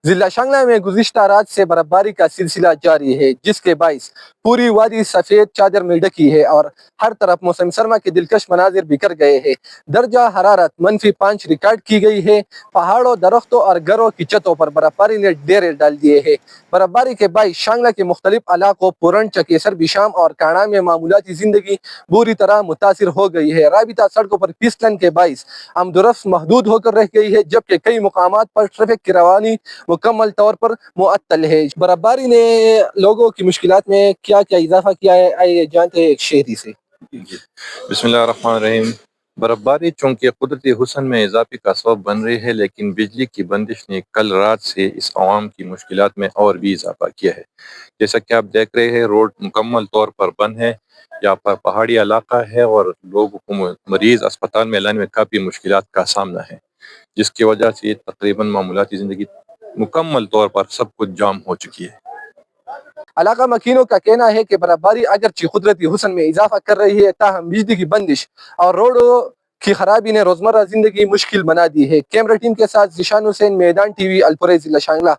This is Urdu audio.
ضلع شانگلہ میں گزشتہ رات سے برفباری کا سلسلہ جاری ہے، جس کے باعث پوری وادی سفید چادر میں ڈکی ہے اور ہر طرف موسم سرما کے دلکش مناظر بکھر گئے ہیں۔ درجہ حرارت -5 ریکارڈ کی گئی ہے۔ پہاڑوں، درختوں اور گھروں کی چھتوں پر برفباری نے ڈیرے ڈال دیے ہیں۔ برفباری کے باعث شانگلہ کے مختلف علاقوں پورن، چکیسر، بشام اور کاڑا میں معمولاتی زندگی بری طرح متاثر ہو گئی ہے۔ رابطہ سڑکوں پر پھسلن کے باعث آمد و رفت محدود ہو کر رہ گئی ہے، جبکہ کئی مقامات پر ٹریفک کی روانی مکمل طور پر معطل ہے۔ برفباری نے لوگوں کی مشکلات میں کیا کیا اضافہ کیا ہے، آئیے جانتے ہیں ایک شہری سے۔ بسم اللہ الرحمن الرحیم۔ برفباری چونکہ قدرتی حسن میں اضافے کا سبب بن رہی ہے، لیکن بجلی کی بندش نے کل رات سے اس عوام کی مشکلات میں اور بھی اضافہ کیا ہے۔ جیسا کہ آپ دیکھ رہے ہیں، روڈ مکمل طور پر بند ہے، یہاں پر پہاڑی علاقہ ہے اور لوگوں کو مریض اسپتال میں لانے میں کافی مشکلات کا سامنا ہے، جس کی وجہ سے تقریباً معمولاتی زندگی مکمل طور پر سب کچھ جام ہو چکی ہے۔ علاقہ مکینوں کا کہنا ہے کہ برفباری اگرچہ قدرتی حسن میں اضافہ کر رہی ہے، تاہم بجلی کی بندش اور روڈوں کی خرابی نے روزمرہ زندگی مشکل بنا دی ہے۔ کیمرہ ٹیم کے ساتھ ذیشان حسین، میدان ٹی وی، الپورئی، ضلع شانگلہ۔